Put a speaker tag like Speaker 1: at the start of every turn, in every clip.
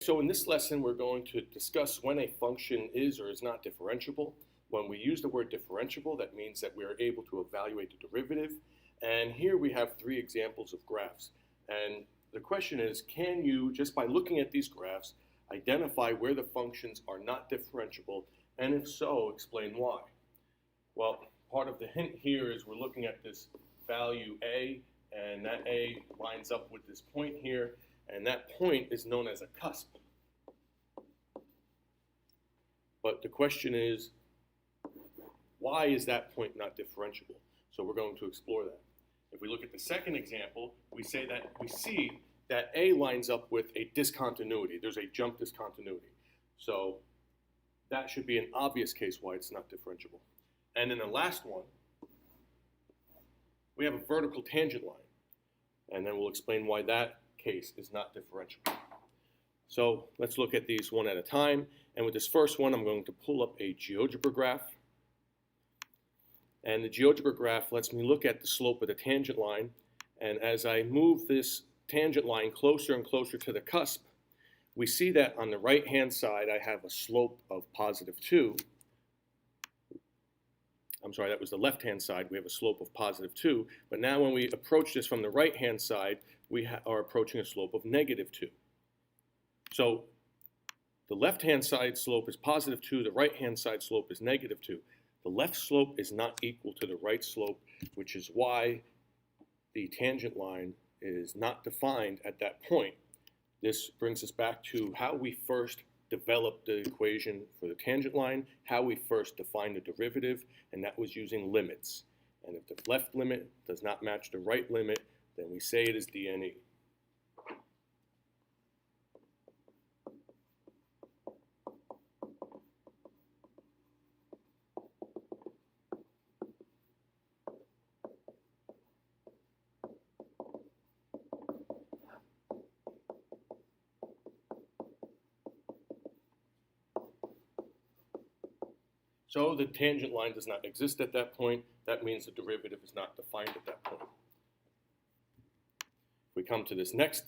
Speaker 1: So in this lesson, we're going to discuss when a function is or is not differentiable. When we use the word differentiable, that means that we are able to evaluate the derivative. And here we have three examples of graphs. And the question is, can you, just by looking at these graphs, identify where the functions are not differentiable? And if so, explain why. Well, part of the hint here is we're looking at this value a, and that a lines up with this point here. And that point is known as a cusp. But the question is, why is that point not differentiable? So we're going to explore that. If we look at the second example, we see that A lines up with a discontinuity. There's a jump discontinuity. So that should be an obvious case why it's not differentiable. And in the last one, we have a vertical tangent line. And then we'll explain why that case is not differentiable. So let's look at these one at a time. And with this first one, I'm going to pull up a GeoGebra graph. And the GeoGebra graph lets me look at the slope of the tangent line. And as I move this tangent line closer and closer to the cusp, we see that on the right-hand side, I have a slope of +2. I'm sorry, that was the left-hand side. We have a slope of +2. But now when we approach this from the right-hand side, we are approaching a slope of -2. So the left-hand side slope is +2. The right-hand side slope is -2. The left slope is not equal to the right slope, which is why the tangent line is not defined at that point. This brings us back to how we first developed the equation for the tangent line, how we first defined the derivative, and that was using limits. And if the left limit does not match the right limit, then we say it is DNE. So the tangent line does not exist at that point. That means the derivative is not defined at that point. If we come to this next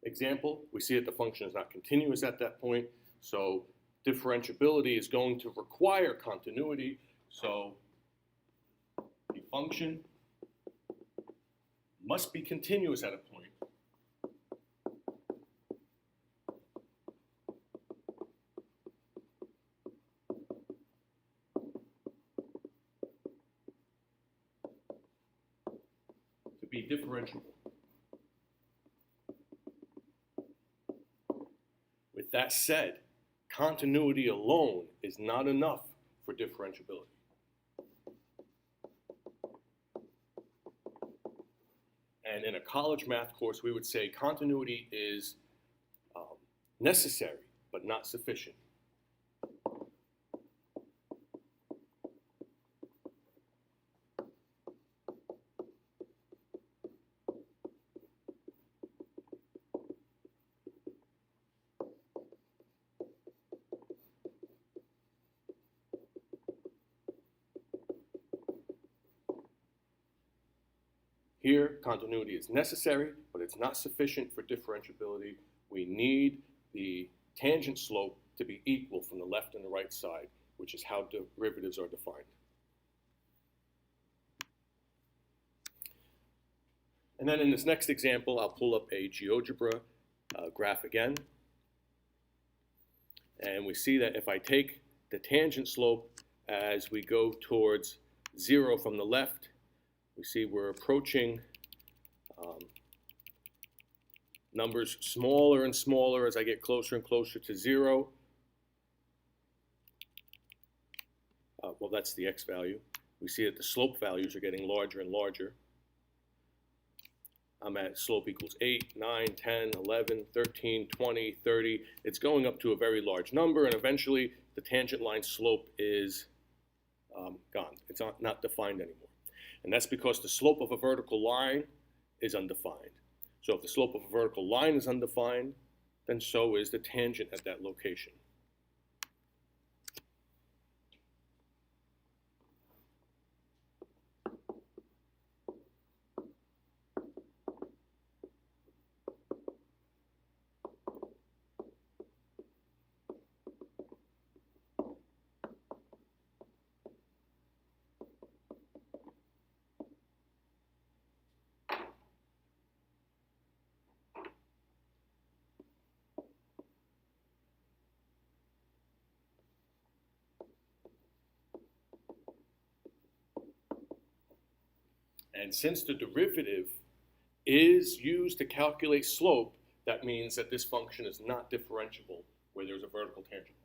Speaker 1: example, we see that the function is not continuous at that point. So differentiability is going to require continuity. So the function must be continuous at a point. Be differentiable. With that said, continuity alone is not enough for differentiability. And in a college math course, we would say continuity is necessary, but not sufficient. Here, continuity is necessary, but it's not sufficient for differentiability. We need the tangent slope to be equal from the left and the right side, which is how derivatives are defined. And then in this next example, I'll pull up a GeoGebra graph again. And we see that if I take the tangent slope as we go towards 0 from the left, we see we're approaching numbers smaller and smaller as I get closer and closer to 0. Well, that's the x value. We see that the slope values are getting larger and larger. I'm at slope equals 8, 9, 10, 11, 13, 20, 30. It's going up to a very large number, and eventually the tangent line slope is gone. It's not defined anymore. And that's because the slope of a vertical line is undefined. So if the slope of a vertical line is undefined, then so is the tangent at that location. And since the derivative is used to calculate slope, that means that this function is not differentiable where there's a vertical tangent line.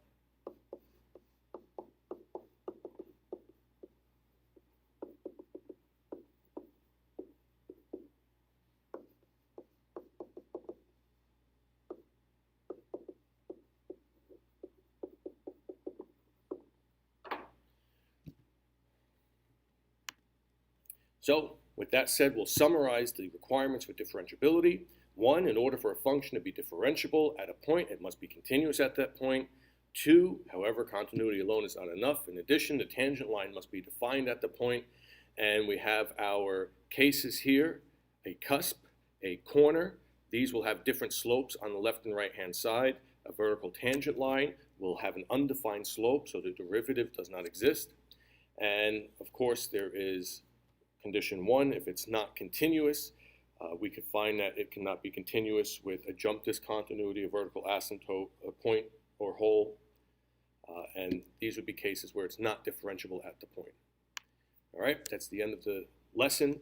Speaker 1: So, with that said, we'll summarize the requirements for differentiability. 1, in order for a function to be differentiable at a point, it must be continuous at that point. 2, however, continuity alone is not enough. In addition, the tangent line must be defined at the point. And we have our cases here, a cusp, a corner. These will have different slopes on the left and right hand side. A vertical tangent line will have an undefined slope, so the derivative does not exist. And of course, there is condition 1, if it's not continuous, we could find that it cannot be continuous with a jump discontinuity, a vertical asymptote, a point or hole, and these would be cases where it's not differentiable at the point. All right, that's the end of the lesson.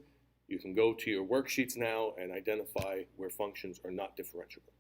Speaker 1: You can go to your worksheets now and identify where functions are not differentiable.